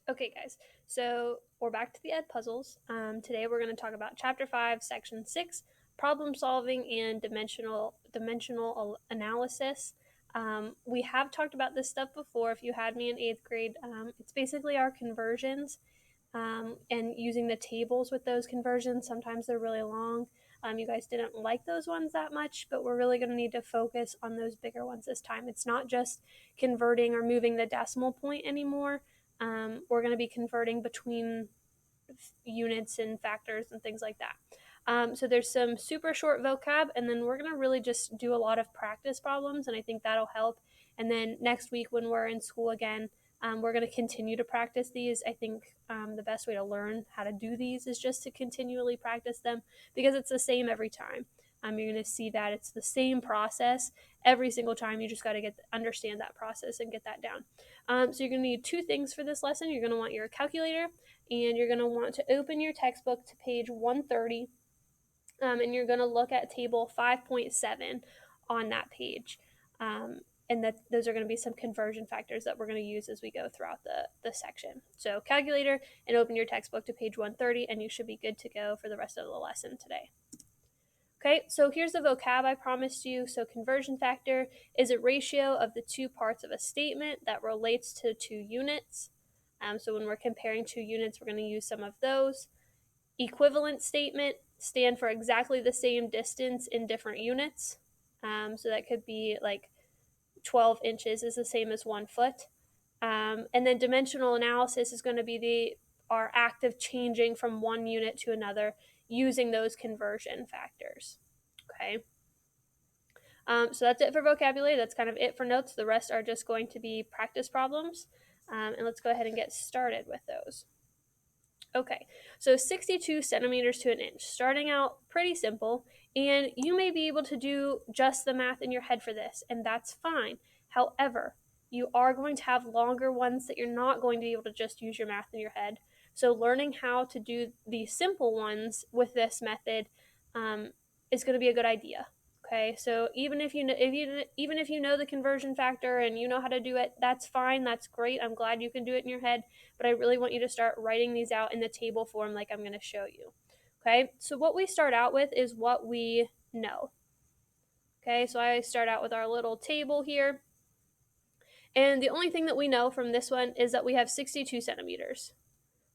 Okay, guys, so we're back to the Ed puzzles. Today we're going to talk about Chapter 5, Section 6, problem solving and dimensional analysis. We have talked about this stuff before. If you had me in 8th grade, it's basically our conversions and using the tables with those conversions. Sometimes they're really long. You guys didn't like those ones that much, but we're really going to need to focus on those bigger ones this time. It's not just converting or moving the decimal point anymore. We're going to be converting between units and factors and things like that. So there's some super short vocab, and then we're going to really just do a lot of practice problems, and I think that'll help. And then next week when we're in school again, we're going to continue to practice these. I think the best way to learn how to do these is just to continually practice them because it's the same every time. You're going to see that it's the same process every single time. You just got to understand that process and get that down. So you're going to need two things for this lesson. You're going to want your calculator, and you're going to want to open your textbook to page 130, and you're going to look at table 5.7 on that page. And those are going to be some conversion factors that we're going to use as we go throughout the section. So calculator and open your textbook to page 130, and you should be good to go for the rest of the lesson today. Okay, so here's the vocab I promised you. So conversion factor is a ratio of the two parts of a statement that relates to two units. So when we're comparing two units, we're going to use some of those. Equivalent statement stand for exactly the same distance in different units. So that could be like 12 inches is the same as 1 foot. And then dimensional analysis is going to be our act of changing from one unit to another using those conversion factors. Okay. So that's it for vocabulary. That's kind of it for notes. The rest are just going to be practice problems. And let's go ahead and get started with those. Okay, so 62 centimeters to an inch, starting out pretty simple, and you may be able to do just the math in your head for this, and that's fine. However, you are going to have longer ones that you're not going to be able to just use your math in your head. So learning how to do the simple ones with this method is going to be a good idea. Okay, so even if you know the conversion factor and you know how to do it, that's fine. That's great. I'm glad you can do it in your head, but I really want you to start writing these out in the table form like I'm going to show you. Okay, so what we start out with is what we know. Okay, so I start out with our little table here. And the only thing that we know from this one is that we have 62 centimeters.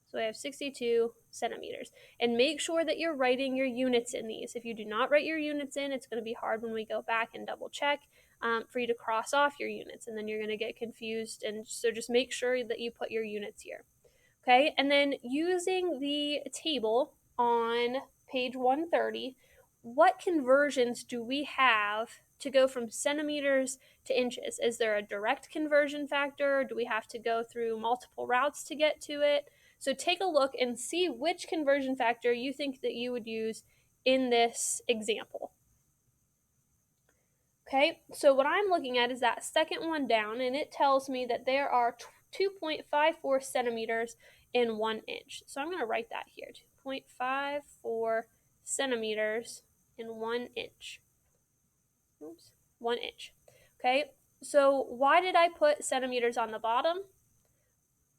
So I have 62 centimeters. And make sure that you're writing your units in these. If you do not write your units in, it's going to be hard when we go back and double check for you to cross off your units, and then you're going to get confused. And so just make sure that you put your units here. Okay, and then using the table on page 130, what conversions do we have to go from centimeters to inches? Is there a direct conversion factor? Do we have to go through multiple routes to get to it? So take a look and see which conversion factor you think that you would use in this example. Okay, so what I'm looking at is that second one down, and it tells me that there are 2.54 centimeters in 1 inch. So I'm going to write that here, 2.54 centimeters in 1 inch. Oops, 1 inch. Okay, so why did I put centimeters on the bottom?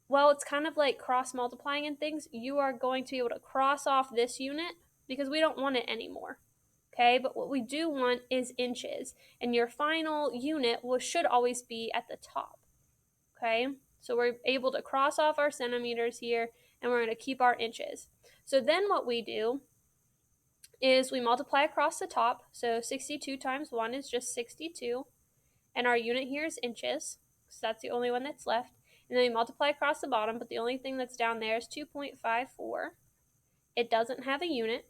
Well, it's kind of like cross multiplying and things. You are going to be able to cross off this unit because we don't want it anymore. Okay, but what we do want is inches, and your final unit should always be at the top. Okay, so we're able to cross off our centimeters here, and we're going to keep our inches. So then what we do is we multiply across the top. So 62 times 1 is just 62, and our unit here is inches, so that's the only one that's left. And then we multiply across the bottom, but the only thing that's down there is 2.54. It doesn't have a unit.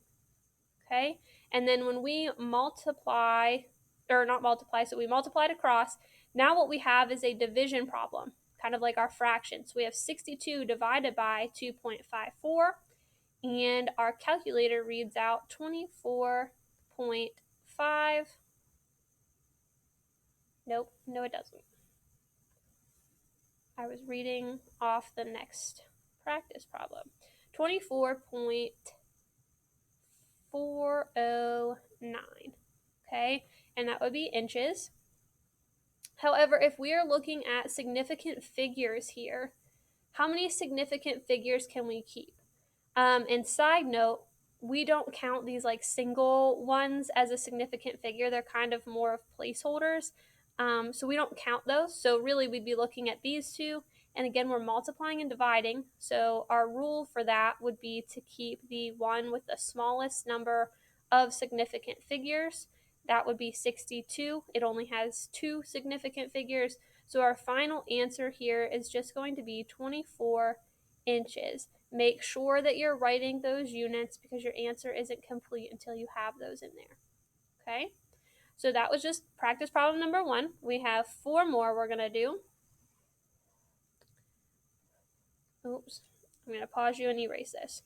Okay, and then when we multiply, or not multiply, so we multiplied across, now what we have is a division problem, kind of like our fraction. So we have 62 divided by 2.54, and our calculator reads out 24.5. Nope, no it doesn't. I was reading off the next practice problem. 24.409. Okay, and that would be inches. However, if we are looking at significant figures here, how many significant figures can we keep? And side note, we don't count these like single ones as a significant figure. They're kind of more of placeholders. So we don't count those. So really we'd be looking at these two. And again, we're multiplying and dividing. So our rule for that would be to keep the one with the smallest number of significant figures. That would be 62. It only has two significant figures. So our final answer here is just going to be 24 inches. Make sure that you're writing those units because your answer isn't complete until you have those in there. Okay? So that was just practice problem number 1. We have 4 more we're going to do. Oops. I'm going to pause you and erase this.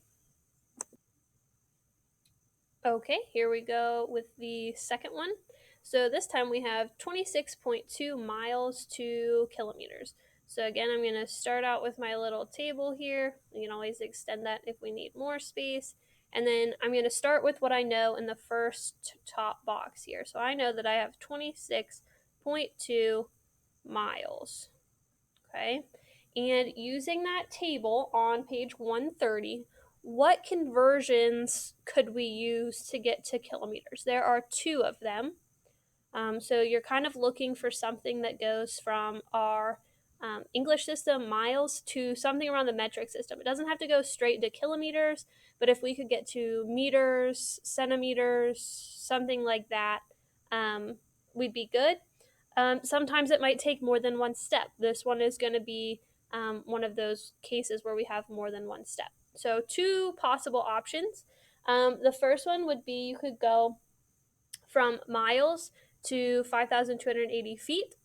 Okay, here we go with the second one. So this time we have 26.2 miles to kilometers. So again, I'm going to start out with my little table here. We can always extend that if we need more space. And then I'm going to start with what I know in the first top box here. So I know that I have 26.2 miles. Okay, and using that table on page 130, what conversions could we use to get to kilometers? There are 2 of them. So you're kind of looking for something that goes from our English system, miles, to something around the metric system. It doesn't have to go straight to kilometers, but if we could get to meters, centimeters, something like that, we'd be good. Sometimes it might take more than one step. This one is going to be one of those cases where we have more than one step. So 2 possible options. The first one would be you could go from miles to 5,280 feet,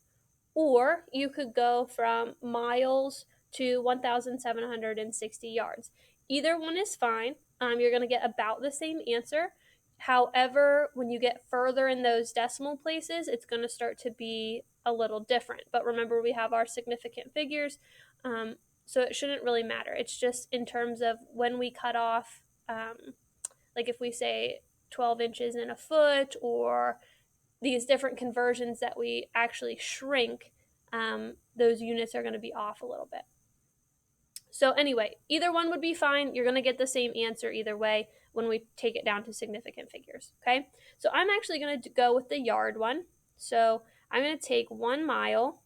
or you could go from miles to 1,760 yards. Either one is fine. You're going to get about the same answer. However, when you get further in those decimal places, it's going to start to be a little different. But remember, we have our significant figures, so it shouldn't really matter. It's just in terms of when we cut off, like if we say 12 inches in a foot, or these different conversions that we actually shrink, those units are going to be off a little bit. So anyway, either one would be fine. You're going to get the same answer either way when we take it down to significant figures. Okay, so I'm actually going to go with the yard one. So I'm going to take 1 mile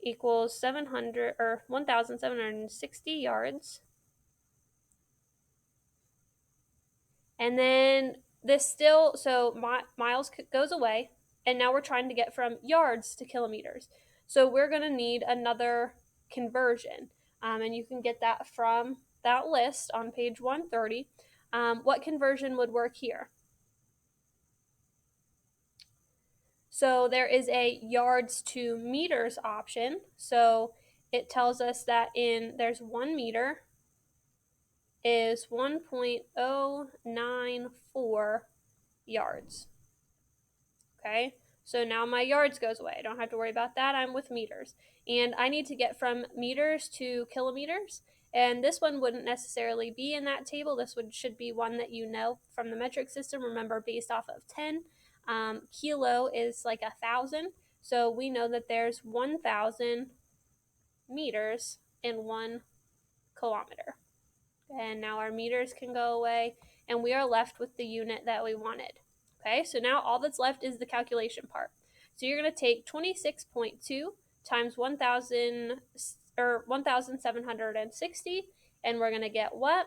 equals 700 or 1,760 yards. And then this still, so miles goes away, and now we're trying to get from yards to kilometers. So we're going to need another conversion, and you can get that from that list on page 130. What conversion would work here? So there is a yards to meters option. So it tells us that there's 1 meter is 1.094 yards. Okay, so now my yards goes away. I don't have to worry about that. I'm with meters. And I need to get from meters to kilometers. And this one wouldn't necessarily be in that table. This should be one that you know from the metric system. Remember, based off of 10. Kilo is like 1,000. So we know that there's 1,000 meters in 1 kilometer. And now our meters can go away, and we are left with the unit that we wanted. Okay, so now all that's left is the calculation part. So you're going to take 26.2 times 1,000 or 1,760, and we're going to get what?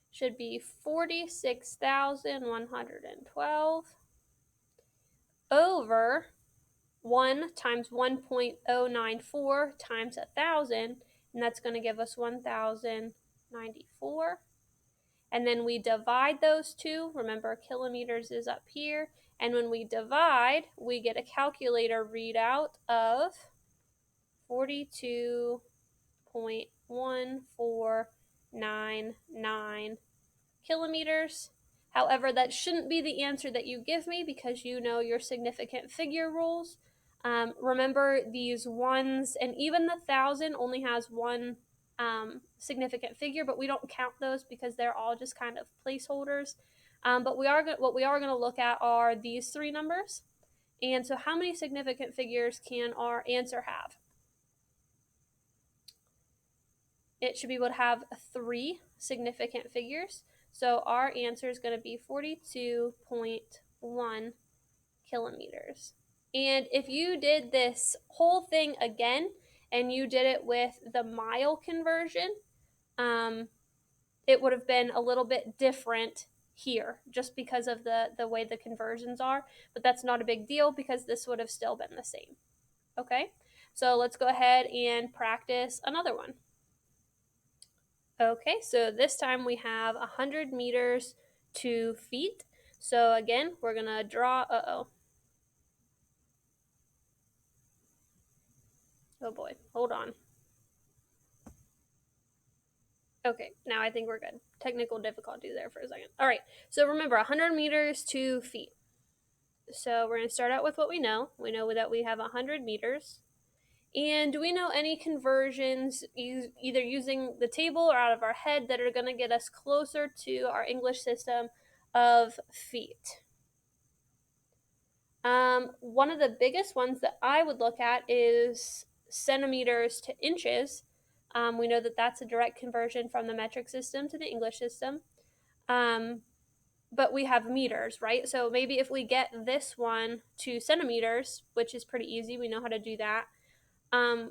Should be 46,112 over 1 times 1.094 times 1,000, and that's going to give us 1,094. And then we divide those two. Remember, kilometers is up here. And when we divide, we get a calculator readout of 42.1499 kilometers. However, that shouldn't be the answer that you give me because you know your significant figure rules. Remember, these ones, and even the 1,000 only has one significant figure, but we don't count those because they're all just kind of placeholders. But what we are going to look at are these 3 numbers. And so how many significant figures can our answer have? it should be able to have 3 significant figures. So our answer is going to be 42.1 kilometers. And if you did this whole thing again and you did it with the mile conversion, it would have been a little bit different here just because of the way the conversions are, but that's not a big deal because this would have still been the same. Okay, so let's go ahead and practice another one. Okay, so this time we have 100 meters to feet. So again, we're gonna draw, oh boy, hold on. Okay, now I think we're good. Technical difficulty there for a second. All right, so remember 100 meters to feet. So we're gonna start out with what we know. We know that we have 100 meters. And do we know any conversions, either using the table or out of our head, that are going to get us closer to our English system of feet? One of the biggest ones that I would look at is centimeters to inches. We know that that's a direct conversion from the metric system to the English system. But we have meters, right? So maybe if we get this one to centimeters, which is pretty easy, we know how to do that.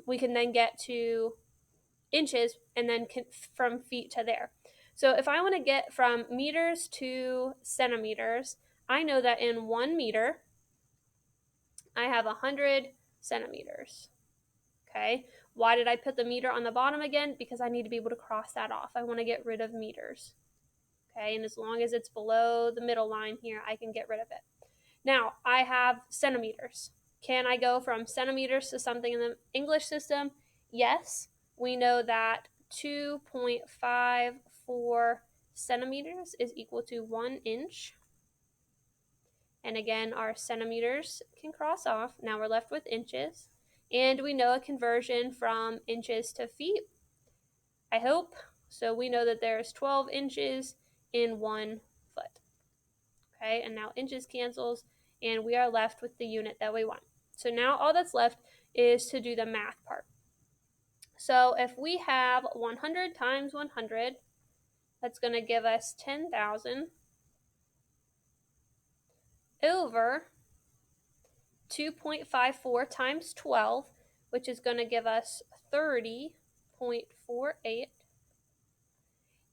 We can then get to inches and then from feet to there. So if I want to get from meters to centimeters, I know that in 1 meter, I have 100 centimeters. Okay, why did I put the meter on the bottom again? Because I need to be able to cross that off. I want to get rid of meters. Okay, and as long as it's below the middle line here, I can get rid of it. Now, I have centimeters. Can I go from centimeters to something in the English system? Yes. We know that 2.54 centimeters is equal to 1 inch. And again, our centimeters can cross off. Now we're left with inches. And we know a conversion from inches to feet, I hope. So we know that there's 12 inches in 1 foot. Okay, and now inches cancels, and we are left with the unit that we want. So now all that's left is to do the math part. So if we have 100 times 100, that's going to give us 10,000 over 2.54 times 12, which is going to give us 30.48.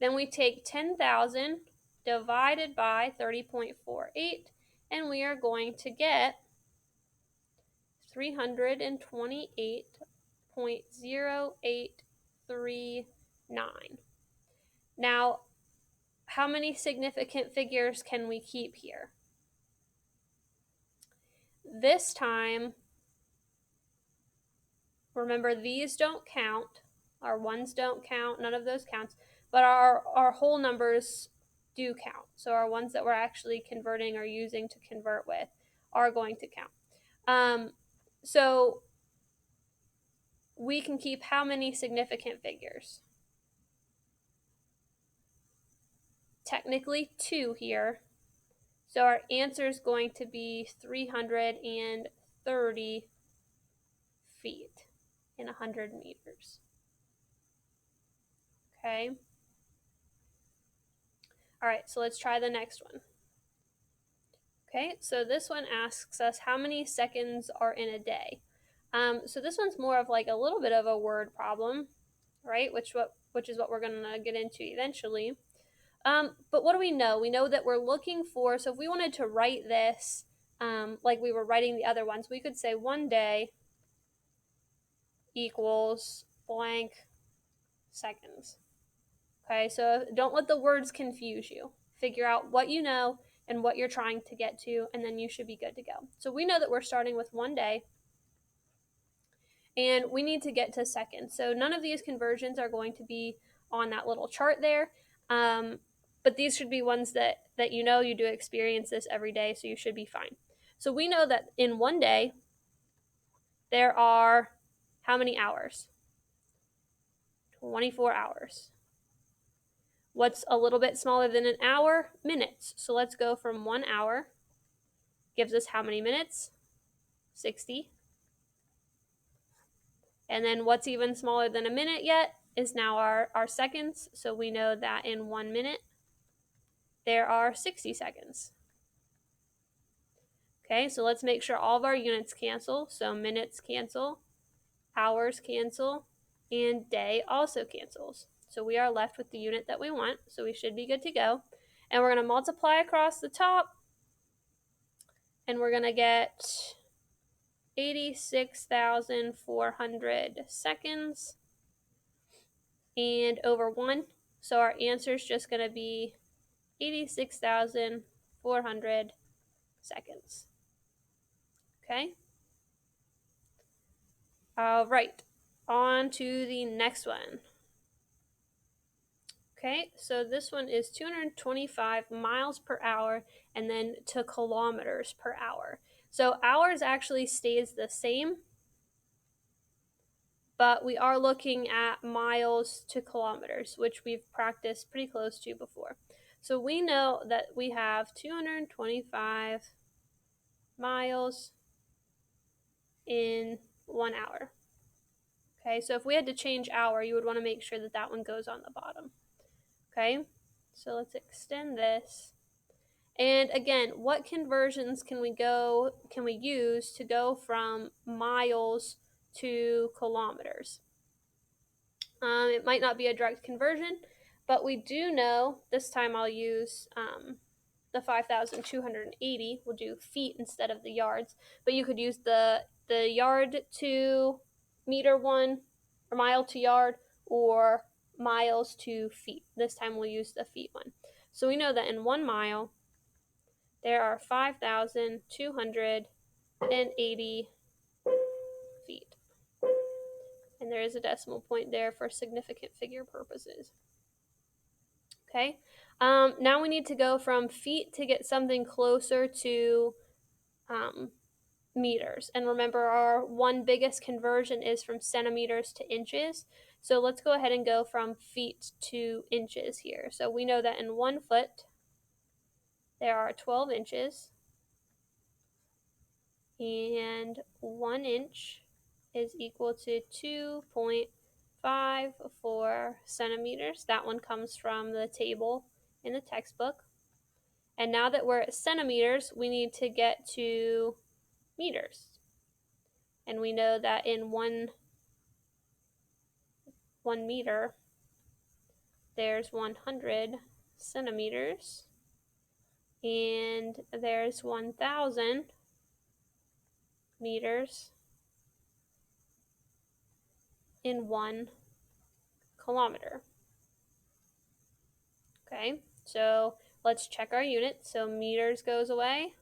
Then we take 10,000 divided by 30.48, and we are going to get 328.0839. Now, how many significant figures can we keep here? This time, remember, these don't count. Our ones don't count. None of those counts. But our whole numbers do count. So our ones that we're actually converting or using to convert with are going to count. So we can keep how many significant figures? Technically 2 here. So our answer is going to be 330 feet in 100 meters. Okay. All right, so let's try the next one. Okay, so this one asks us how many seconds are in a day. So this one's more of like a little bit of a word problem, right? Which is what we're gonna get into eventually. But what do we know? We know that we're looking for, so if we wanted to write this like we were writing the other ones, we could say 1 day equals blank seconds. Okay, so don't let the words confuse you. Figure out what you know and what you're trying to get to, and then you should be good to go. So we know that we're starting with 1 day, and we need to get to seconds. So none of these conversions are going to be on that little chart there, but these should be ones that you know. You do experience this every day, so you should be fine. So we know that in 1 day, there are how many hours? 24 hours. What's a little bit smaller than an hour? Minutes. So let's go from 1 hour. Gives us how many minutes? 60. And then what's even smaller than a minute yet? is now our seconds. So we know that in 1 minute, there are 60 seconds. Okay, so let's make sure all of our units cancel. So minutes cancel, hours cancel, and day also cancels. So we are left with the unit that we want. So we should be good to go. And we're going to multiply across the top, and we're going to get 86,400 seconds and over 1. So our answer is just going to be 86,400 seconds. Okay? All right, on to the next one. Okay, so this one is 225 miles per hour and then to kilometers per hour. So hours actually stays the same, but we are looking at miles to kilometers, which we've practiced pretty close to before. So we know that we have 225 miles in 1 hour. Okay, so if we had to change hour, you would want to make sure that that one goes on the bottom. Okay, so let's extend this. And again, what conversions can we use to go from miles to kilometers? It might not be a direct conversion, but we do know, this time I'll use the 5,280. We'll do feet instead of the yards, but you could use the yard to meter one, or mile to yard, or miles to feet. This time we'll use the feet one. So we know that in 1 mile, there are 5,280 feet. And there is a decimal point there for significant figure purposes. Okay, now we need to go from feet to get something closer to meters. And remember, our one biggest conversion is from centimeters to inches. So let's go ahead and go from feet to inches here. So we know that in 1 foot, there are 12 inches. And 1 inch is equal to 2.54 centimeters. That one comes from the table in the textbook. And now that we're at centimeters, we need to get to meters. And we know that in one meter, there's 100 centimeters. And there's 1,000 meters in 1 kilometer. Okay, so let's check our units. So meters goes away,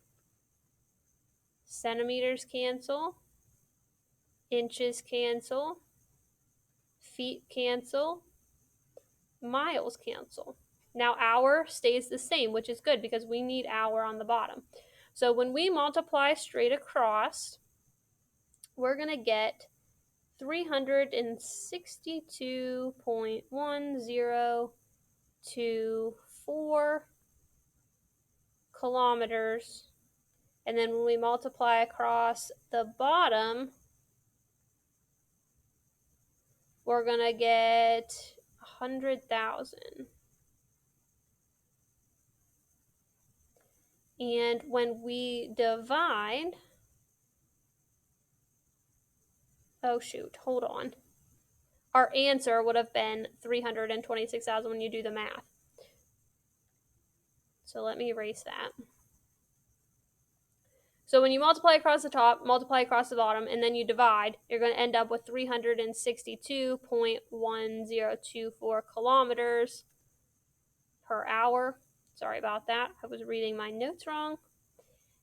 centimeters cancel, inches cancel, feet cancel, miles cancel. Now hour stays the same, which is good because we need hour on the bottom. So when we multiply straight across, we're going to get 362.1024 kilometers. And then when we multiply across the bottom, we're going to get 100,000. And when we divide, oh shoot, hold on. Our answer would have been 326,000 when you do the math. So let me erase that. So when you multiply across the top, multiply across the bottom, and then you divide, you're going to end up with 362.1024 kilometers per hour. Sorry about that. I was reading my notes wrong.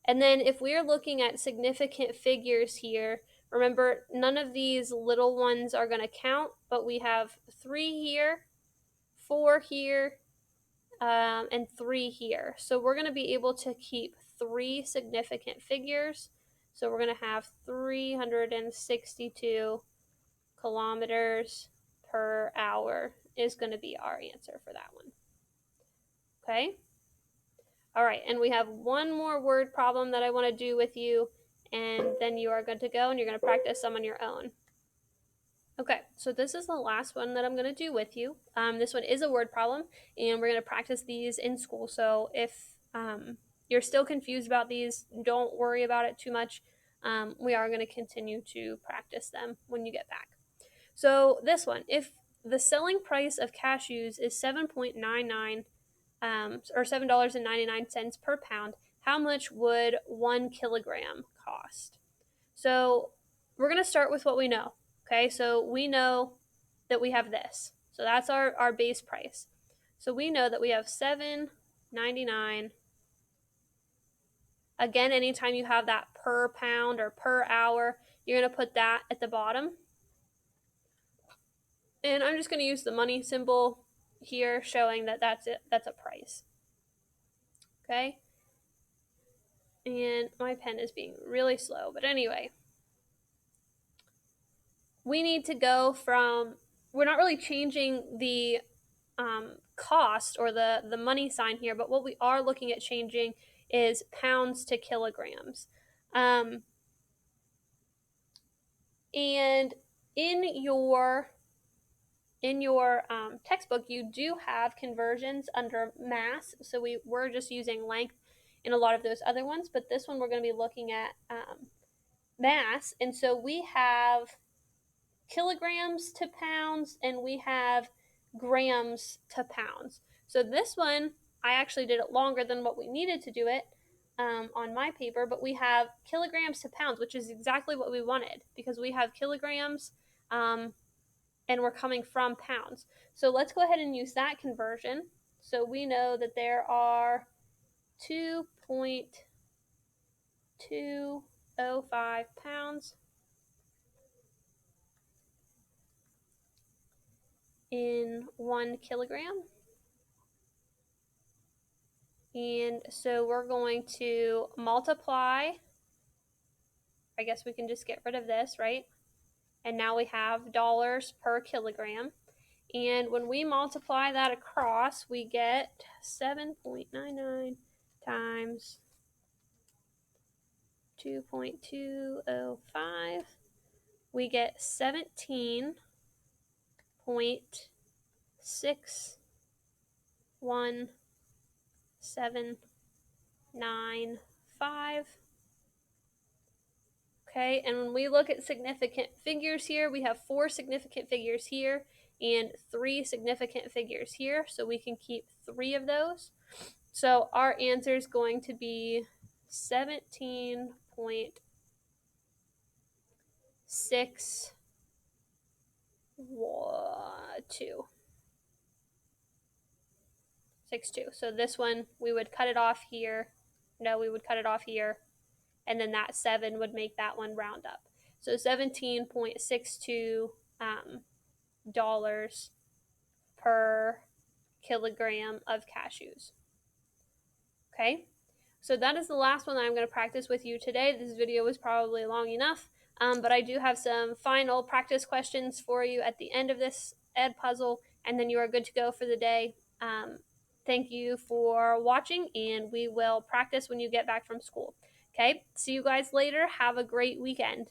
And then if we're looking at significant figures here, remember, none of these little ones are going to count, but we have 3 here, 4 here, and 3 here. So we're going to be able to keep 3 significant figures. So we're going to have 362 kilometers per hour is going to be our answer for that one. Okay? All right, and we have one more word problem that I want to do with you, and then you are good to go, and you're going to practice some on your own. Okay, so this is the last one that I'm going to do with you. This one is a word problem, and we're going to practice these in school. So if you're still confused about these, don't worry about it too much. We are going to continue to practice them when you get back. So this one, if the selling price of cashews is 7.99 or $7.99 per pound, how much would 1 kilogram cost? So we're going to start with what we know. Okay, so we know that we have this. So that's our base price. So we know that we have $7.99. Again, anytime you have that per pound or per hour, you're going to put that at the bottom. And I'm just going to use the money symbol here showing that that's it. That's a price. Okay. And my pen is being really slow. But anyway, we need to go from, we're not really changing the cost or the money sign here, but what we are looking at changing is pounds to kilograms. And in your textbook, you do have conversions under mass. So we were just using length in a lot of those other ones, but this one we're going to be looking at mass. And so we have kilograms to pounds and we have grams to pounds. So this one, I actually did it longer than what we needed to do it on my paper, but we have kilograms to pounds, which is exactly what we wanted because we have kilograms and we're coming from pounds. So let's go ahead and use that conversion. So we know that there are 2.205 pounds in 1 kilogram. And so we're going to multiply. I guess we can just get rid of this, right? And now we have dollars per kilogram. And when we multiply that across, we get 7.99 times 2.205. We get 17.61795. Okay, and when we look at significant figures here, we have 4 significant figures here and 3 significant figures here, so we can keep 3 of those. So our answer is going to be 17.62. So this one, we would cut it off here. No, we would cut it off here. And then that 7 would make that one round up. So 17.62 dollars per kilogram of cashews. Okay, so that is the last one that I'm going to practice with you today. This video was probably long enough, but I do have some final practice questions for you at the end of this Edpuzzle, and then you are good to go for the day. Thank you for watching, and we will practice when you get back from school. Okay, see you guys later. Have a great weekend.